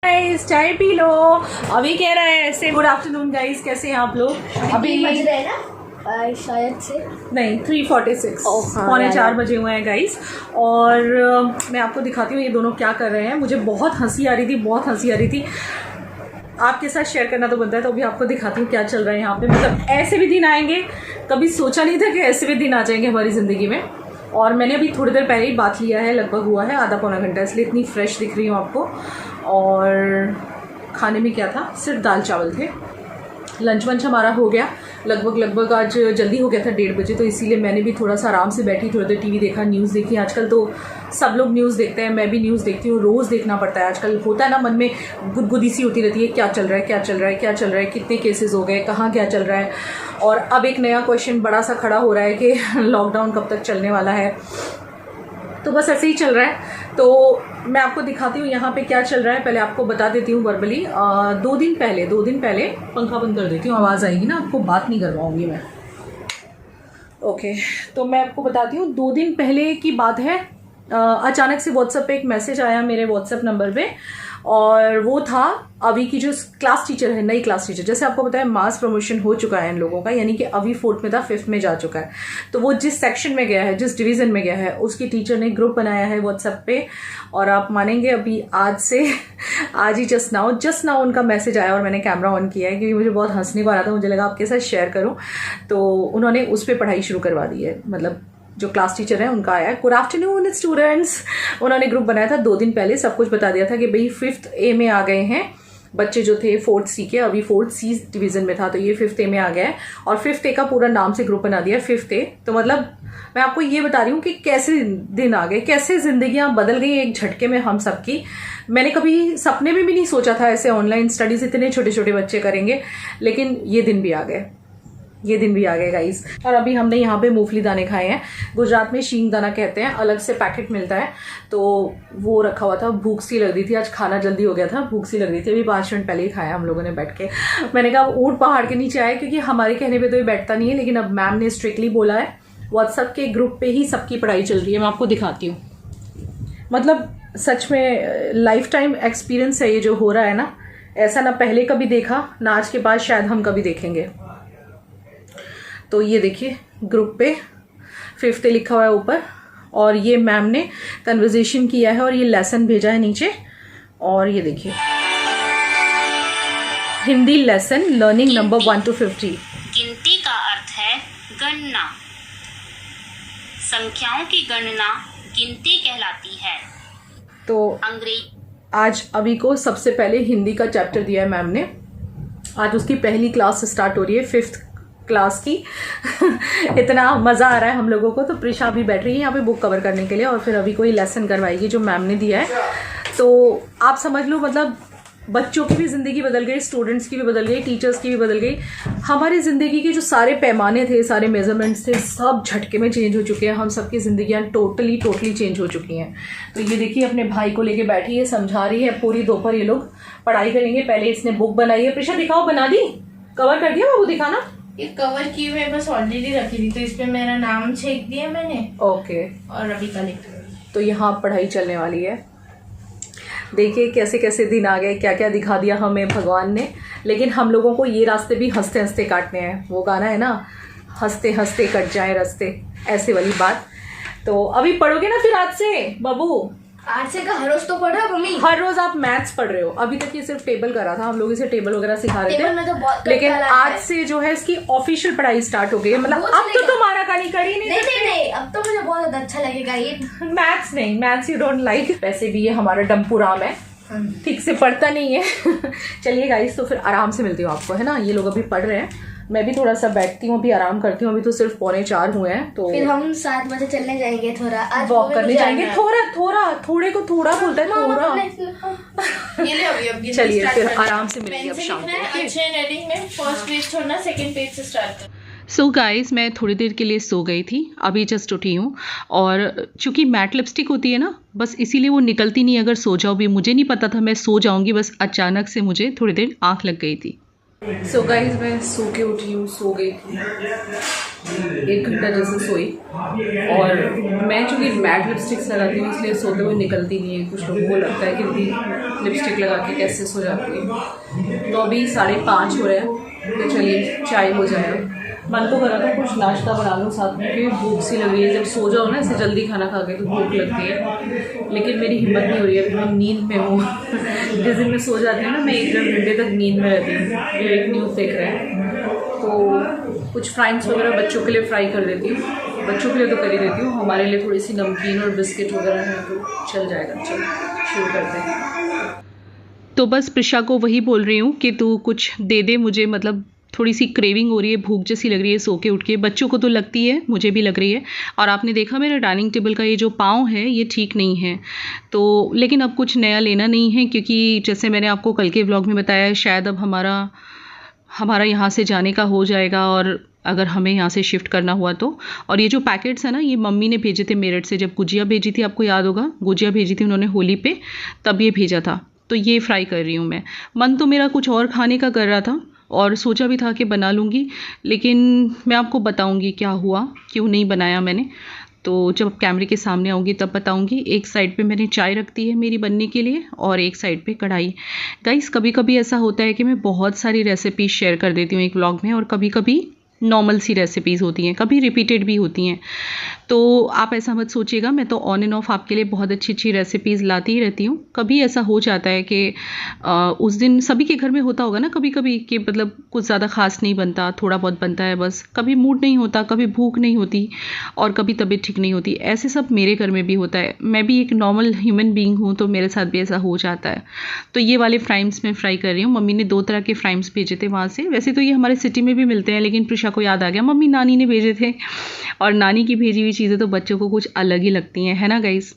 Guys चाय P low. अभी कह रहा है ऐसे गुड आफ्टरनून गाइस, कैसे हैं आप लोग? अभी बज रहे हैं ना शायद से नहीं 3:46 पौने 4 बजे हुए हैं गाइस। और मैं आपको दिखाती हूँ ये दोनों क्या कर रहे हैं। मुझे बहुत हंसी आ रही थी, आपके साथ शेयर करना तो बनता है, तो अभी आपको दिखाती हूँ क्या चल रहा है यहाँ पे। मतलब ऐसे भी दिन आएंगे, कभी सोचा नहीं था कि ऐसे भी दिन आ जाएंगे हमारी ज़िंदगी में। और मैंने अभी थोड़ी देर पहले ही बात लिया है, लगभग हुआ है आधा पौना घंटा, इसलिए इतनी फ्रेश दिख रही हूँ आपको। और खाने में क्या था, सिर्फ दाल चावल थे। लंच वंच हमारा हो गया लगभग आज जल्दी हो गया था 1:30 बजे, तो इसीलिए मैंने भी थोड़ा सा आराम से बैठी, थोड़ी देर टीवी देखा, न्यूज़ देखी। आजकल तो सब लोग न्यूज़ देखते हैं, मैं भी न्यूज़ देखती हूँ, रोज़ देखना पड़ता है। आजकल होता है ना, मन में गुदगुदी सी होती रहती है, क्या चल रहा है, कितने केसेस हो गए, कहाँ क्या चल रहा है। और अब एक नया क्वेश्चन बड़ा सा खड़ा हो रहा है कि लॉकडाउन कब तक चलने वाला है। तो बस ऐसे ही चल रहा है। तो मैं आपको दिखाती हूँ यहाँ पे क्या चल रहा है। पहले आपको बता देती हूँ वर्बली। 2 दिन पहले पंखा बंद कर देती हूँ, आवाज़ आएगी ना, आपको बात नहीं कर पाऊँगी मैं। ओके, तो मैं आपको बताती हूँ 2 दिन पहले की बात है। अचानक से व्हाट्सएप पे एक मैसेज आया मेरे व्हाट्सएप नंबर पे, और वो था अभी की जो क्लास टीचर है, नई क्लास टीचर। जैसे आपको पता है मास प्रमोशन हो चुका है इन लोगों का, यानी कि अभी 4th में था, 5th में जा चुका है। तो वो जिस सेक्शन में गया है, जिस डिवीज़न में गया है, उसकी टीचर ने ग्रुप बनाया है व्हाट्सएप पे। और आप मानेंगे अभी आज ही जस्ट नाउ उनका मैसेज आया और मैंने कैमरा ऑन किया है, क्योंकि मुझे बहुत हंसने को आ रहा था, मुझे लगा आपके साथ शेयर करूँ। तो उन्होंने उस पर पढ़ाई शुरू करवा दी है, मतलब जो क्लास टीचर है उनका आया है। Good afternoon students. उन्होंने ग्रुप बनाया था 2 दिन पहले, सब कुछ बता दिया था कि भाई 5th A में आ गए हैं बच्चे जो थे 4th C के, अभी 4th C डिवीजन में था, तो ये 5th A में आ गया है। और 5th A का पूरा नाम से ग्रुप बना दिया 5th A। तो मतलब मैं आपको ये बता रही हूँ कि कैसे दिन आ गए, कैसे जिंदगियां बदल गई एक झटके में हम सबकी। मैंने कभी सपने में भी नहीं सोचा था ऐसे ऑनलाइन स्टडीज इतने छोटे छोटे बच्चे करेंगे, लेकिन ये दिन भी आ गए गाइस। और अभी हमने यहाँ पे मूंगफली दाने खाए हैं, गुजरात में शींग दाना कहते हैं, अलग से पैकेट मिलता है, तो वो रखा हुआ था। भूख सी लग रही थी, आज खाना जल्दी हो गया था, भूख सी लग रही थी। अभी 5 मिनट पहले ही खाया हम लोगों ने बैठ के। मैंने कहा ऊँट पहाड़ के नीचे आए, क्योंकि हमारे कहने पर तो ये बैठता नहीं है, लेकिन अब मैम ने स्ट्रिक्टली बोला है, व्हाट्सएप के ग्रुप पे ही सबकी पढ़ाई चल रही है। मैं आपको दिखाती हूँ, मतलब सच में लाइफ टाइम एक्सपीरियंस है ये जो हो रहा है ना। ऐसा ना पहले कभी देखा, ना आज के बाद शायद हम कभी देखेंगे। तो ये देखिए ग्रुप पे 5th A लिखा हुआ है ऊपर, और ये मैम ने कन्वर्सेशन किया है और ये लेसन भेजा है नीचे। और ये देखिए Hindi lesson learning number 1 to 50। गिनती का अर्थ है गणना। संख्याओं की गणना गिनती कहलाती है। तो आज अभी को सबसे पहले हिंदी का चैप्टर दिया है मैम ने। आज उसकी पहली क्लास स्टार्ट हो रही है, 5th क्लास की। इतना मज़ा आ रहा है हम लोगों को। तो प्रिशा अभी बैठ रही है यहाँ पे बुक कवर करने के लिए, और फिर अभी कोई लेसन करवाएगी जो मैम ने दिया है। तो आप समझ लो, मतलब बच्चों की भी ज़िंदगी बदल गई, स्टूडेंट्स की भी बदल गई, टीचर्स की भी बदल गई। हमारी ज़िंदगी के जो सारे पैमाने थे, सारे मेजरमेंट्स थे, सब झटके में चेंज हो चुके हैं। हम सबकी ज़िंदगियाँ टोटली चेंज हो चुकी हैं। तो ये देखिए अपने भाई को लेके बैठी है, समझा रही है। पूरी दोपहर ये लोग पढ़ाई करेंगे। पहले इसने बुक बनाई है। प्रिशा दिखाओ, बना दी, कवर कर दिया बाबू, दिखाना। ये कवर की हुई बस ऑलरेडी रखी थी, तो इस पे मेरा नाम छेक दिया मैंने। ओके, और अभी का लिख। तो यहाँ पढ़ाई चलने वाली है। देखिए कैसे कैसे दिन आ गए, क्या क्या दिखा दिया हमें भगवान ने। लेकिन हम लोगों को ये रास्ते भी हंसते हंसते काटने हैं। वो गाना है ना, हंसते हंसते कट जाए रास्ते, ऐसे वाली बात। तो अभी पढ़ोगे ना फिर आज से बाबू? आज से का हर रोज तो पढ़ रहा मम्मी। हर रोज आप मैथ्स पढ़ रहे हो। अभी तक ये सिर्फ टेबल करा था, हम लोग इसे टेबल वगैरह सिखा रहे थे, तो लेकिन आज से जो है इसकी ऑफिशियल पढ़ाई स्टार्ट हो गई है। मतलब अब तो तुम्हारा कहानी कर ही नहीं, अब तो मुझे बहुत अच्छा लगेगा ये। Maths you don't like. वैसे भी ये हमारा डम्पू राम है, ठीक से पढ़ता नहीं है। चलिए गाइस, तो फिर आराम से मिलती हूँ आपको, है ना। ये लोग अभी पढ़ रहे हैं, मैं भी थोड़ा सा बैठती हूँ, अभी आराम करती हूँ। अभी तो सिर्फ 3:45 हुए हैं, तो फिर हम 7 बजे चलने जाएंगे, थोड़ा आज वॉक करने जाएंगे। थोड़े को थोड़ा बोलता है, थोड़ा। ये ले अभी चलिए फिर आराम से मिलेंगे अब शाम को। अच्छे रेडिंग में फर्स्ट पेज छोड़ना, सेकंड पेज से स्टार्ट कर। सो गाइस, मैं थोड़ी देर के लिए सो गई थी, अभी जस्ट उठी हूँ। और चूंकि मैट लिपस्टिक होती है ना, बस इसीलिए वो निकलती नहीं। अगर सो जाओ भी, मुझे नहीं पता था मैं सो जाऊंगी, बस अचानक से मुझे थोड़ी देर आंख लग गई थी। सो गाइस मैं सो के उठी हूँ, सो गई थी 1 घंटा जैसे सोई। और मैं चूँकि मैट लिपस्टिक लगाती हूँ इसलिए सोते हुए निकलती नहीं है। कुछ लोगों को लगता है कि दीदी लिपस्टिक लगा के कैसे सो जाती है। तो अभी 5:30 हो रहे हैं, तो चलिए चाय हो जाए। मन तो कर रहा था कुछ नाश्ता बना लूँ साथ में, क्योंकि भूख सी लग रही है। जब सो जाओ ना ऐसे जल्दी खाना खा के तो भूख लगती है, लेकिन मेरी हिम्मत नहीं हो रही है। अभी मैं नींद में हूँ। जिस दिन मैं सो जाती हूँ ना, मैं 1-1.5 घंटे तक नींद में रहती हूँ। ये एक न्यूज़ देख रहे हैं, तो कुछ फ्राइड्स वगैरह बच्चों के लिए फ्राई कर देती हूँ। बच्चों के लिए तो कर ही देती हूँ, हमारे लिए थोड़ी सी नमकीन और बिस्किट वगैरह है तो चल जाएगा। चलो शुरू करते हैं। तो बस प्रिशा को वही बोल रही हूँ कि तू कुछ दे दे मुझे, मतलब थोड़ी सी क्रेविंग हो रही है, भूख जैसी लग रही है सो के उठ के। बच्चों को तो लगती है, मुझे भी लग रही है। और आपने देखा मेरा डाइनिंग टेबल का ये जो पाँव है ये ठीक नहीं है, तो लेकिन अब कुछ नया लेना नहीं है, क्योंकि जैसे मैंने आपको कल के व्लॉग में बताया शायद अब हमारा यहाँ से जाने का हो जाएगा, और अगर हमें यहाँ से शिफ्ट करना हुआ तो। और ये जो पैकेट्स है ना, ये मम्मी ने भेजे थे मेरठ से, जब गुजिया भेजी थी, आपको याद होगा गुजिया भेजी थी उन्होंने होली पे, तब ये भेजा था। तो ये फ्राई कर रही हूँ मैं। मन तो मेरा कुछ और खाने का कर रहा था और सोचा भी था कि बना लूँगी, लेकिन मैं आपको बताऊँगी क्या हुआ, क्यों नहीं बनाया मैंने। तो जब कैमरे के सामने आऊँगी तब बताऊँगी। एक साइड पे मैंने चाय रख दी है मेरी बनने के लिए, और एक साइड पे कढ़ाई। गाइस कभी कभी ऐसा होता है कि मैं बहुत सारी रेसिपीज़ शेयर कर देती हूँ एक व्लॉग में, और कभी कभी नॉर्मल सी रेसिपीज़ होती हैं, कभी रिपीटेड भी होती हैं। तो आप ऐसा मत सोचिएगा, मैं तो ऑन एंड ऑफ आपके लिए बहुत अच्छी अच्छी रेसिपीज़ लाती ही रहती हूँ। कभी ऐसा हो जाता है कि उस दिन सभी के घर में होता होगा ना कभी कभी कि मतलब कुछ ज़्यादा ख़ास नहीं बनता, थोड़ा बहुत बनता है बस। कभी मूड नहीं होता, कभी भूख नहीं होती, और कभी तबीयत ठीक नहीं होती। ऐसे सब मेरे घर में भी होता है। मैं भी एक नॉर्मल ह्यूमन बीइंग हूँ, तो मेरे साथ भी ऐसा हो जाता है। तो ये वाले फ्राइम्स मैं फ्राई कर रही हूँ। मम्मी ने 2 तरह के फ्राइम्स भेजे थे वहाँ से। वैसे तो ये हमारे सिटी में भी मिलते हैं, लेकिन प्रिशा को याद आ गया मम्मी नानी ने भेजे थे, और नानी की भेजी हुई चीज़ें तो बच्चों को कुछ अलग ही लगती हैं, है ना गाइस।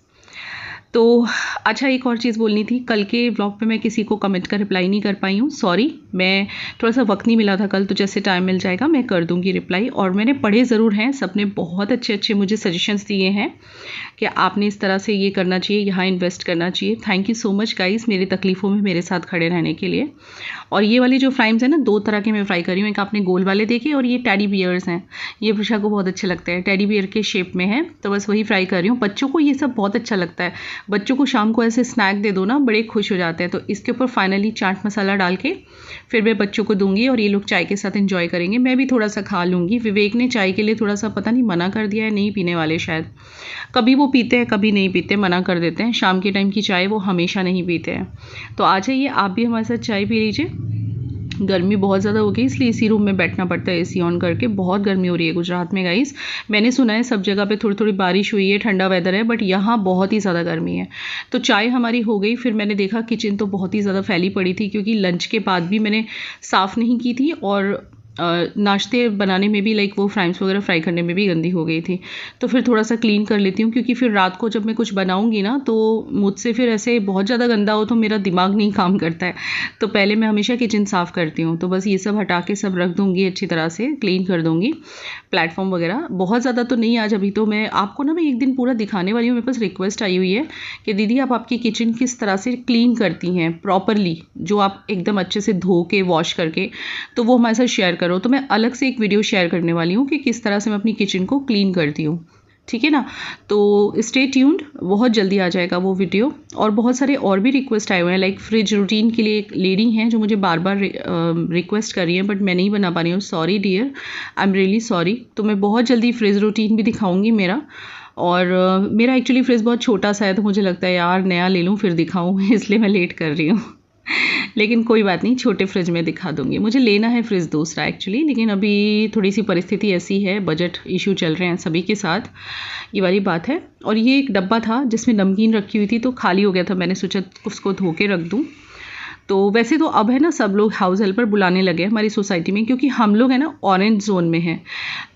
तो अच्छा, एक और चीज़ बोलनी थी। कल के व्लॉग पे मैं किसी को कमेंट का रिप्लाई नहीं कर पाई हूँ, सॉरी। मैं थोड़ा सा वक्त नहीं मिला था कल, तो जैसे टाइम मिल जाएगा मैं कर दूँगी रिप्लाई। और मैंने पढ़े ज़रूर हैं, सबने बहुत अच्छे अच्छे मुझे सजेशंस दिए हैं कि आपने इस तरह से ये करना चाहिए, यहाँ इन्वेस्ट करना चाहिए। Thank you so much guys, मेरी तकलीफ़ों में मेरे साथ खड़े रहने के लिए। और ये वाली जो फ्राइम्स है ना, 2 तरह के मैं फ्राई कर रही हूँ। एक आपने गोल वाले देखे, और ये टेडी बियर्स हैं। ये प्रिशा को बहुत अच्छे लगते हैं, टेडी बियर के शेप में है, तो बस वही फ्राई कर रही हूँ। बच्चों को ये सब बहुत अच्छा लगता है। बच्चों को शाम को ऐसे स्नैक दे दो ना, बड़े खुश हो जाते हैं। तो इसके ऊपर फाइनली चाट मसाला डाल के फिर मैं बच्चों को दूंगी, और ये लोग चाय के साथ एंजॉय करेंगे। मैं भी थोड़ा सा खा लूँगी। विवेक ने चाय के लिए थोड़ा सा पता नहीं मना कर दिया है, नहीं पीने वाले शायद। कभी वो पीते हैं, कभी नहीं पीते, मना कर देते हैं। शाम के टाइम की चाय वो हमेशा नहीं पीते हैं। तो आ जाइए आप भी हमारे साथ चाय पी लीजिए। गर्मी बहुत ज़्यादा हो गई, इसलिए इसी रूम में बैठना पड़ता है एसी ऑन करके। बहुत गर्मी हो रही है गुजरात में गाइस। मैंने सुना है सब जगह पे थोड़ी थोड़ी बारिश हुई है, ठंडा वेदर है, बट यहाँ बहुत ही ज़्यादा गर्मी है। तो चाय हमारी हो गई। फिर मैंने देखा किचन तो बहुत ही ज़्यादा फैली पड़ी थी, क्योंकि लंच के बाद भी मैंने साफ़ नहीं की थी, और नाश्ते बनाने में भी लाइक वो फ्राइम्स वगैरह फ्राई करने में भी गंदी हो गई थी। तो फिर थोड़ा सा क्लीन कर लेती हूँ, क्योंकि फिर रात को जब मैं कुछ बनाऊँगी ना, तो मुझसे फिर ऐसे बहुत ज़्यादा गंदा हो तो मेरा दिमाग नहीं काम करता है। तो पहले मैं हमेशा किचन साफ़ करती हूँ। तो बस ये सब हटा के सब रख दूँगी, अच्छी तरह से क्लीन कर दूँगी। प्लेटफॉर्म वगैरह बहुत ज़्यादा तो नहीं आज, अभी तो मैं आपको ना मैं एक दिन पूरा दिखाने वाली हूँ। मेरे पास रिक्वेस्ट आई हुई है कि दीदी आप आपकी किचन किस तरह से क्लीन करती हैं प्रॉपरली, जो आप एकदम अच्छे से धो के वॉश करके, तो वो हमारे साथ शेयर करो। तो मैं अलग से एक वीडियो शेयर करने वाली हूँ कि किस तरह से मैं अपनी किचन को क्लीन करती हूँ, ठीक है ना। तो स्टे ट्यून्ड, बहुत जल्दी आ जाएगा वो वीडियो। और बहुत सारे और भी रिक्वेस्ट आए हुए हैं, लाइक फ्रिज रूटीन के लिए एक लेडी हैं जो मुझे बार बार रिक्वेस्ट कर रही है, बट मैं नहीं बना पा रही हूँ। Sorry dear, I am really sorry. तो मैं बहुत जल्दी फ्रिज रूटीन भी दिखाऊंगी मेरा। और मेरा एक्चुअली फ्रिज बहुत छोटा सा है, तो मुझे लगता है यार नया ले लूँ फिर दिखाऊँ, इसलिए मैं लेट कर रही हूँ। लेकिन कोई बात नहीं, छोटे फ्रिज में दिखा दूंगी। मुझे लेना है फ्रिज दूसरा एक्चुअली, लेकिन अभी थोड़ी सी परिस्थिति ऐसी है, बजट इशू चल रहे हैं सभी के साथ, ये वाली बात है। और ये एक डब्बा था जिसमें नमकीन रखी हुई थी, तो खाली हो गया था, मैंने सोचा उसको धो के रख दूँ। तो वैसे तो अब है ना सब लोग हाउस हेल्पर बुलाने लगे हमारी सोसाइटी में, क्योंकि हम लोग है ना ऑरेंज जोन में हैं।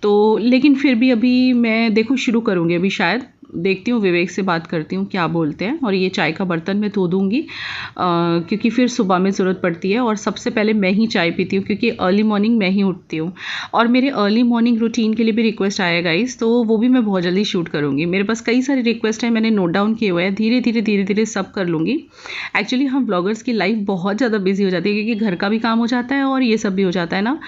तो लेकिन फिर भी अभी मैं देखो शुरू करूँगी अभी शायद, देखती हूँ विवेक से बात करती हूँ क्या बोलते हैं। और ये चाय का बर्तन मैं धो दूँगी क्योंकि फिर सुबह में ज़रूरत पड़ती है। और सबसे पहले मैं ही चाय पीती हूँ क्योंकि अर्ली मॉर्निंग मैं ही उठती हूँ। और मेरे अर्ली मॉर्निंग रूटीन के लिए भी रिक्वेस्ट आया गाइस, तो वो भी मैं बहुत जल्दी शूट करूँगी। मेरे पास कई सारे रिक्वेस्ट हैं, मैंने नोट डाउन किए हुए हैं, धीरे धीरे सब कर लूँगी। एक्चुअली हम ब्लॉगर्स की लाइफ बहुत ज़्यादा बिजी हो जाती है क्योंकि घर का भी काम हो जाता है और ये सब भी हो जाता है ना,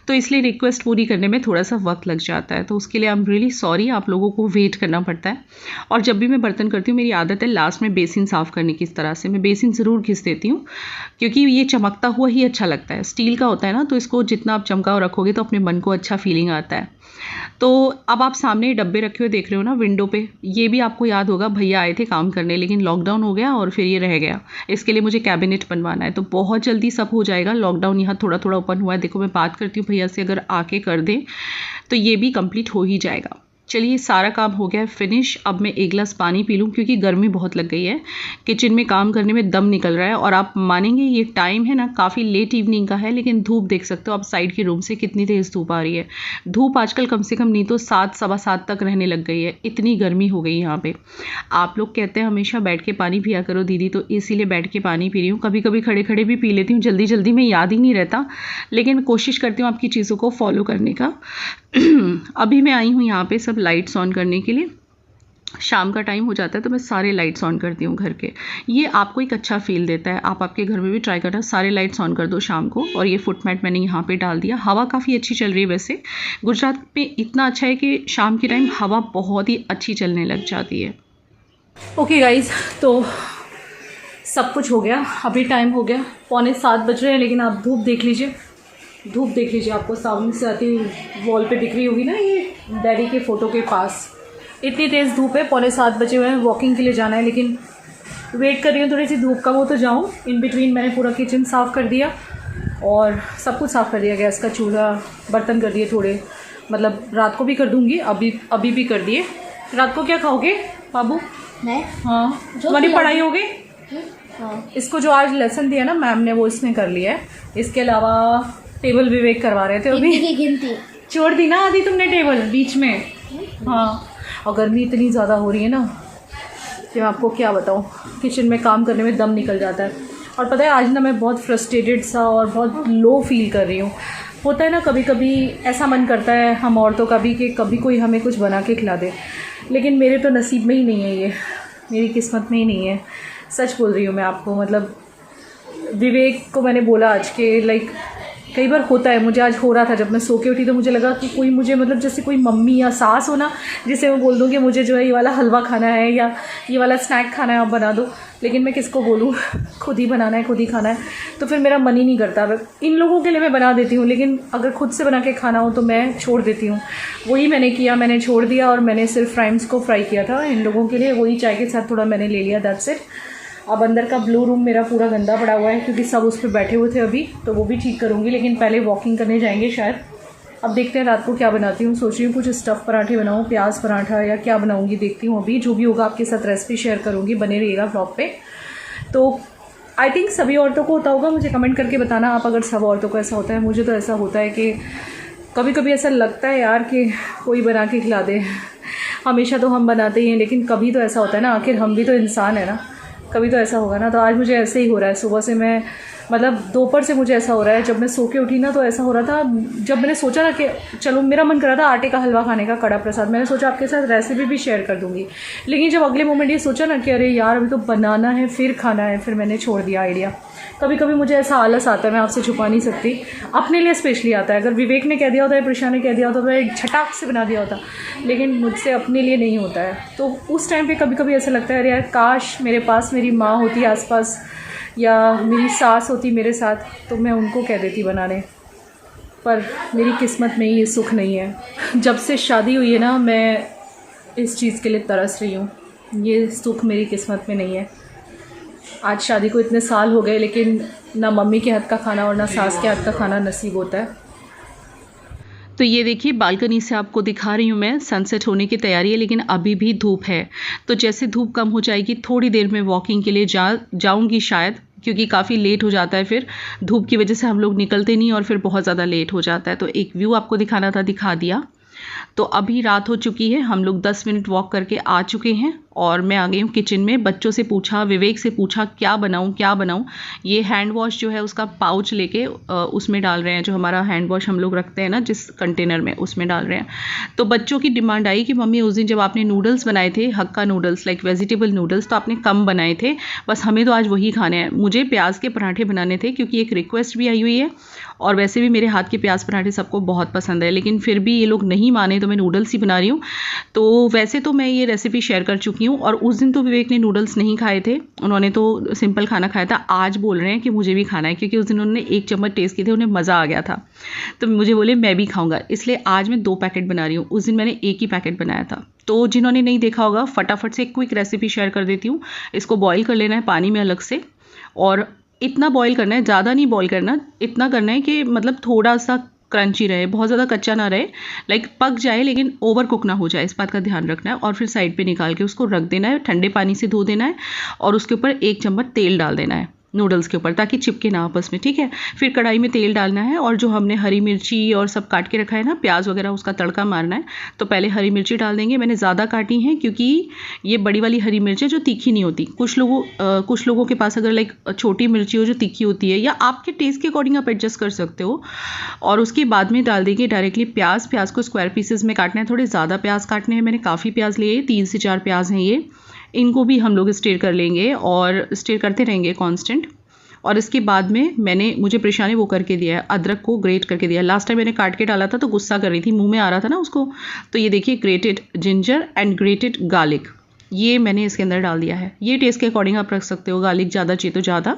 तो इसलिए रिक्वेस्ट पूरी करने में थोड़ा सा वक्त लग जाता है। तो उसके लिए आई एम रियली सॉरी, आप लोगों को वेट करना पड़ता है। और जब भी मैं बर्तन करती हूँ मेरी आदत है लास्ट में बेसिन साफ़ करने की। इस तरह से मैं बेसिन ज़रूर घिस देती हूँ क्योंकि ये चमकता हुआ ही अच्छा लगता है। स्टील का होता है ना, तो इसको जितना आप चमका रखोगे तो अपने मन को अच्छा फीलिंग आता है। तो अब आप सामने डब्बे रखे हुए देख रहे हो ना विंडो पे, ये भी आपको याद होगा भैया आए थे काम करने, लेकिन लॉकडाउन हो गया और फिर ये रह गया। इसके लिए मुझे कैबिनेट बनवाना है, तो बहुत जल्दी सब हो जाएगा। लॉकडाउन यहाँ थोड़ा थोड़ा ओपन हुआ है, देखो मैं बात करती हूँ भैया से, अगर आके कर दें तो ये भी कंप्लीट हो ही जाएगा। चलिए सारा काम हो गया है फिनिश। अब मैं एक गिलास पानी पी लूँ क्योंकि गर्मी बहुत लग गई है, किचन में काम करने में दम निकल रहा है। और आप मानेंगे ये टाइम है ना काफ़ी लेट इवनिंग का है, लेकिन धूप देख सकते हो आप साइड के रूम से कितनी तेज़ धूप आ रही है। धूप आजकल कम से कम नहीं तो 7 सवा 7 तक रहने लग गई है, इतनी गर्मी हो गई यहाँ पे। आप लोग कहते हैं हमेशा बैठ के पानी पिया करो दीदी, तो इसीलिए बैठ के पानी पी रही हूँ। कभी कभी खड़े खड़े भी पी लेती हूँ, जल्दी जल्दी में याद ही नहीं रहता, लेकिन कोशिश करती हूँ आपकी चीज़ों को फॉलो करने का। अभी मैं आई हूँ यहाँ पे सब लाइट्स ऑन करने के लिए। शाम का टाइम हो जाता है तो मैं सारे लाइट्स ऑन करती हूँ घर के। ये आपको एक अच्छा फील देता है, आप आपके घर में भी ट्राई करना, सारे लाइट्स ऑन कर दो शाम को। और ये फुटमैट मैंने यहाँ पे डाल दिया। हवा काफ़ी अच्छी चल रही है वैसे, गुजरात में इतना अच्छा है कि शाम के टाइम हवा बहुत ही अच्छी चलने लग जाती है। ओके गाइज, तो सब कुछ हो गया। अभी टाइम हो गया 6:45 बज रहे हैं, लेकिन आप धूप देख लीजिए, धूप देख लीजिए, आपको सामने से आती वॉल पे दिख रही होगी ना, ये डैडी के फ़ोटो के पास इतनी तेज़ धूप है। 6:45 बजे हुए हैं, वॉकिंग के लिए जाना है, लेकिन वेट कर रही हूँ थोड़ी सी धूप कम हो तो जाऊँ। इन बिटवीन मैंने पूरा किचन साफ़ कर दिया और सब कुछ साफ़ कर दिया, गैस का चूल्हा, बर्तन कर दिए थोड़े, मतलब रात को भी कर दूँगी, अभी भी कर दिए। रात को क्या खाओगे बाबू? मैं हाँ, तुम्हारी पढ़ाई हो गई? हाँ, इसको जो आज लेसन दिया ना मैम ने वो इसने कर लिया है। इसके अलावा टेबल विवेक करवा रहे थे अभी, गिनती छोड़ दी ना आदि तुमने टेबल बीच में। हाँ, और गर्मी इतनी ज़्यादा हो रही है ना कि मैं आपको क्या बताऊँ, किचन में काम करने में दम निकल जाता है। और पता है आज ना मैं बहुत फ्रस्ट्रेटेड सा और बहुत लो फील कर रही हूँ। होता है ना कभी कभी ऐसा मन करता है हम औरतों का भी कि कभी कोई हमें कुछ बना के खिला दे, लेकिन मेरे तो नसीब में ही नहीं है, ये मेरी किस्मत में ही नहीं है। सच बोल रही हूँ मैं आपको। मतलब विवेक को मैंने बोला आज के लाइक कई बार होता है, मुझे आज हो रहा था जब मैं सो के उठी तो मुझे लगा कि कोई मुझे मतलब जैसे कोई मम्मी या सास हो ना, जिसे मैं बोल दूँ कि मुझे जो है ये वाला हलवा खाना है या ये वाला स्नैक खाना है आप बना दो, लेकिन मैं किसको बोलूँ, खुद ही बनाना है, खुद ही खाना है। तो फिर मेरा मन ही नहीं करता। इन लोगों के लिए मैं बना देती हूँ, लेकिन अगर खुद से बना के खाना हो तो मैं छोड़ देती हूँ। वही मैंने किया, मैंने छोड़ दिया और मैंने सिर्फ फ्राइम्स को फ्राई किया था इन लोगों के लिए, वही चाय के साथ थोड़ा मैंने ले लिया, दैट्स इट। अब अंदर का ब्लू रूम मेरा पूरा गंदा पड़ा हुआ है क्योंकि सब उस पर बैठे हुए थे अभी, तो वो भी ठीक करूँगी, लेकिन पहले वॉकिंग करने जाएंगे शायद। अब देखते हैं रात को क्या बनाती हूँ, सोच रही हूँ कुछ स्टफ़ पराठे बनाऊँ, प्याज पराठा या क्या बनाऊँगी, देखती हूँ अभी। जो भी होगा आपके साथ रेसिपी शेयर करूँगी, बने रहिएगा ब्लॉग पे। तो आई थिंक सभी औरतों को होता होगा, मुझे कमेंट करके बताना आप अगर सब औरतों को ऐसा होता है। मुझे तो ऐसा होता है कि कभी कभी ऐसा लगता है यार कि कोई बना के खिला दे। हमेशा तो हम बनाते ही हैं, लेकिन कभी तो ऐसा होता है ना, आखिर हम भी तो इंसान है ना, कभी तो ऐसा होगा ना। तो आज मुझे ऐसे ही हो रहा है, सुबह से मैं मतलब दोपहर से मुझे ऐसा हो रहा है। जब मैं सो के उठी ना तो ऐसा हो रहा था, जब मैंने सोचा ना कि चलो मेरा मन कर रहा था आटे का हलवा खाने का, कड़ा प्रसाद, मैंने सोचा आपके साथ रेसिपी भी शेयर कर दूँगी, लेकिन जब अगले मोमेंट ये सोचा ना कि अरे यार अभी तो बनाना है फिर खाना है, फिर मैंने छोड़ दिया आइडिया। कभी कभी मुझे ऐसा आलस आता है, मैं आपसे छुपा नहीं सकती, अपने लिए स्पेशली आता है। अगर विवेक ने कह दिया होता है, प्रिशा ने कह दिया होता, मैं एक झटाक से बना दिया होता, लेकिन मुझसे अपने लिए नहीं होता है। तो उस टाइम पे कभी कभी ऐसा लगता है अरे यार काश मेरे पास मेरी माँ होती आसपास या मेरी सास होती मेरे साथ, तो मैं उनको कह देती बनाने, पर मेरी किस्मत में ये सुख नहीं है। जब से शादी हुई है ना मैं इस चीज़ के लिए तरस रही हूँ, ये सुख मेरी किस्मत में नहीं है। आज शादी को इतने साल हो गए, लेकिन ना मम्मी के हाथ का खाना और ना सास के हाथ का खाना नसीब होता है। तो ये देखिए बालकनी से आपको दिखा रही हूँ मैं, सनसेट होने की तैयारी है, लेकिन अभी भी धूप है। तो जैसे धूप कम हो जाएगी थोड़ी देर में वॉकिंग के लिए जाऊँगी शायद, क्योंकि काफ़ी लेट हो जाता है, फिर धूप की वजह से हम लोग निकलते नहीं और फिर बहुत ज़्यादा लेट हो जाता है। तो एक व्यू आपको दिखाना था, दिखा दिया। तो अभी रात हो चुकी है, हम लोग 10 मिनट वॉक करके आ चुके हैं और मैं आ गई हूँ किचन में। बच्चों से पूछा, विवेक से पूछा क्या बनाऊँ। ये हैंड वॉश जो है उसका पाउच लेके उसमें डाल रहे हैं, जो हमारा हैंड वॉश हम लोग रखते हैं ना जिस कंटेनर में, उसमें डाल रहे हैं। तो बच्चों की डिमांड आई कि मम्मी उस दिन जब आपने नूडल्स बनाए थे, हक्का नूडल्स लाइक वेजिटेबल नूडल्स, तो आपने कम बनाए थे, बस हमें तो आज वही खाने हैं। मुझे प्याज के पराठे बनाने थे क्योंकि एक रिक्वेस्ट भी आई हुई है और वैसे भी मेरे हाथ के प्याज पराठे सबको बहुत पसंद है, लेकिन फिर भी ये लोग नहीं माने तो मैं नूडल्स ही बना रही हूँ। तो वैसे तो मैं ये रेसिपी शेयर कर चुकी हूँ और उस दिन तो विवेक ने नूडल्स नहीं खाए थे, उन्होंने तो सिंपल खाना खाया था। आज बोल रहे हैं कि मुझे भी खाना है क्योंकि उस दिन उन्होंने 1 चम्मच टेस्ट किए थे, उन्हें मज़ा आ गया था, तो मुझे बोले मैं भी खाऊंगा, इसलिए आज मैं 2 पैकेट बना रही हूँ। उस दिन मैंने 1 ही पैकेट बनाया था। तो जिन्होंने नहीं देखा होगा फटाफट से एक क्विक रेसिपी शेयर कर देती हूँ। इसको बॉईल कर लेना है पानी में अलग से, और इतना बॉईल करना है, ज़्यादा नहीं बॉईल करना, इतना करना है कि मतलब थोड़ा सा क्रंची रहे, बहुत ज़्यादा कच्चा ना रहे, लाइक पक जाए लेकिन ओवर कुक ना हो जाए, इस बात का ध्यान रखना है। और फिर साइड पे निकाल के उसको रख देना है, ठंडे पानी से धो देना है और उसके ऊपर 1 चम्मच तेल डाल देना है नूडल्स के ऊपर, ताकि चिपके ना आपस में, ठीक है। फिर कढ़ाई में तेल डालना है और जो हमने हरी मिर्ची और सब काट के रखा है ना, प्याज वगैरह, उसका तड़का मारना है। तो पहले हरी मिर्ची डाल देंगे, मैंने ज़्यादा काटी हैं क्योंकि ये बड़ी वाली हरी मिर्ची जो तीखी नहीं होती, कुछ लोगों के पास अगर लाइक छोटी मिर्ची हो जो तीखी होती है, या आपके टेस्ट के अकॉर्डिंग आप एडजस्ट कर सकते हो। और उसके बाद में डाल देंगे डायरेक्टली प्याज को स्क्वायर पीसेस में काटना है, थोड़े ज़्यादा प्याज काटने हैं, मैंने काफ़ी प्याज लिए, 3 से 4 प्याज हैं ये। इनको भी हम लोग स्टीर कर लेंगे और स्टीर करते रहेंगे कांस्टेंट। और इसके बाद में मुझे प्रिशा ने वो करके दिया है, अदरक को ग्रेट करके दिया है। लास्ट टाइम मैंने काट के डाला था तो गुस्सा कर रही थी, मुंह में आ रहा था ना उसको। तो ये देखिए grated ginger and grated garlic, ये मैंने इसके अंदर डाल दिया है। ये टेस्ट के अकॉर्डिंग आप रख सकते हो, गार्लिक ज़्यादा चाहिए तो ज़्यादा,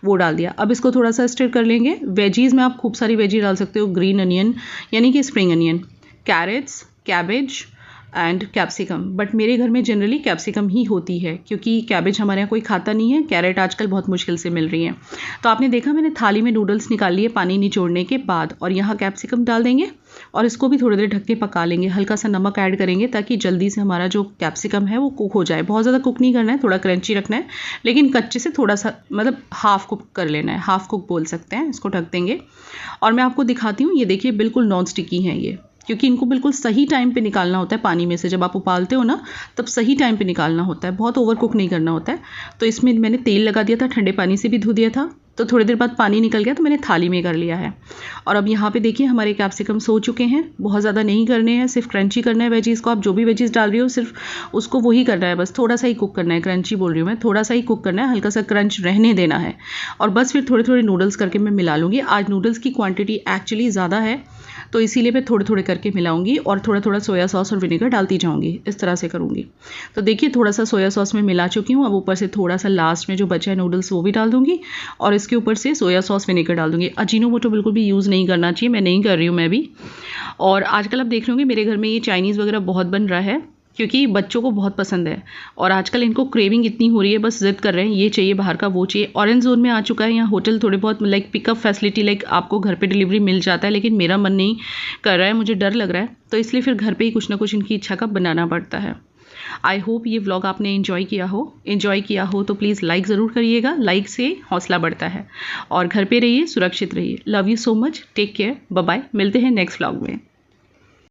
वो डाल दिया। अब इसको थोड़ा सा स्टिर कर लेंगे। वेजीज़ में आप खूब सारी वेजी डाल सकते हो, ग्रीन अनियन यानी कि spring onion, carrots, cabbage and capsicum, but मेरे घर में जनरली कैप्सिकम ही होती है क्योंकि कैबेज हमारे यहाँ कोई खाता नहीं है, कैरेट आजकल बहुत मुश्किल से मिल रही हैं। तो आपने देखा मैंने थाली में नूडल्स निकाल लिए पानी निचोड़ने के बाद, और यहाँ कैप्सिकम डाल देंगे और इसको भी थोड़ी देर ढक के पका लेंगे। हल्का सा नमक ऐड करेंगे ताकि जल्दी से हमारा जो कैप्सिकम है वो कुक हो जाए। बहुत ज़्यादा कुक नहीं करना है, थोड़ा क्रंची रखना है, लेकिन कच्चे से थोड़ा सा मतलब हाफ कुक कर लेना है, हाफ कुक बोल सकते हैं। इसको ढक देंगे और मैं आपको दिखाती हूँ। ये देखिए बिल्कुल नॉन स्टिकी हैं ये, क्योंकि इनको बिल्कुल सही टाइम पे निकालना होता है पानी में से। जब आप उबालते हो ना तब सही टाइम पे निकालना होता है, बहुत ओवर कुक नहीं करना होता है। तो इसमें मैंने तेल लगा दिया था, ठंडे पानी से भी धो दिया था, तो थोड़ी देर बाद पानी निकल गया तो मैंने थाली में कर लिया है। और अब यहाँ पे देखिए हमारे कैप्सिकम सो चुके हैं। बहुत ज़्यादा नहीं करने हैं, सिर्फ क्रंची करना है वेजीज़ को। आप जो भी वेजीज़ डाल रही हो सिर्फ उसको वही करना है, बस थोड़ा सा ही कुक करना है। क्रंची बोल रही हूँ मैं, थोड़ा सा ही कुक करना है, हल्का सा क्रंच रहने देना है। और बस फिर थोड़े थोड़े नूडल्स करके मैं मिला लूँगी। आज नूडल्स की क्वान्टिटी एक्चुअली ज़्यादा है तो इसीलिए मैं थोड़े थोड़े करके मिलाऊंगी और थोड़ा थोड़ा सोया सॉस और विनेगर डालती जाऊंगी, इस तरह से करूंगी। तो देखिए थोड़ा सा सोया सॉस में मिला चुकी हूँ। अब ऊपर से थोड़ा सा लास्ट में जो बचा है नूडल्स वो भी डाल दूंगी और इसके ऊपर से सोया सॉस विनेगर डाल दूंगी। अजीनोमोटो बिल्कुल भी यूज़ नहीं करना चाहिए, मैं नहीं कर रही हूँ मैं भी। और आजकल आप देख रहे होंगे मेरे घर में ये चाइनीज़ वगैरह बहुत बन रहा है क्योंकि बच्चों को बहुत पसंद है और आजकल इनको क्रेविंग इतनी हो रही है, बस जिद कर रहे हैं ये चाहिए बाहर का वो चाहिए। ऑरेंज जोन में आ चुका है, यहाँ होटल थोड़े बहुत लाइक पिकअप फैसिलिटी लाइक आपको घर पे डिलीवरी मिल जाता है, लेकिन मेरा मन नहीं कर रहा है, मुझे डर लग रहा है, तो इसलिए फिर घर पे ही कुछ ना कुछ इनकी इच्छा का बनाना पड़ता है। आई होप ये व्लॉग आपने एंजॉय किया हो तो प्लीज़ लाइक ज़रूर करिएगा, लाइक से हौसला बढ़ता है। और घर पे रहिए, सुरक्षित रहिए। Love you so much, take care, bye bye, मिलते हैं नेक्स्ट व्लॉग में।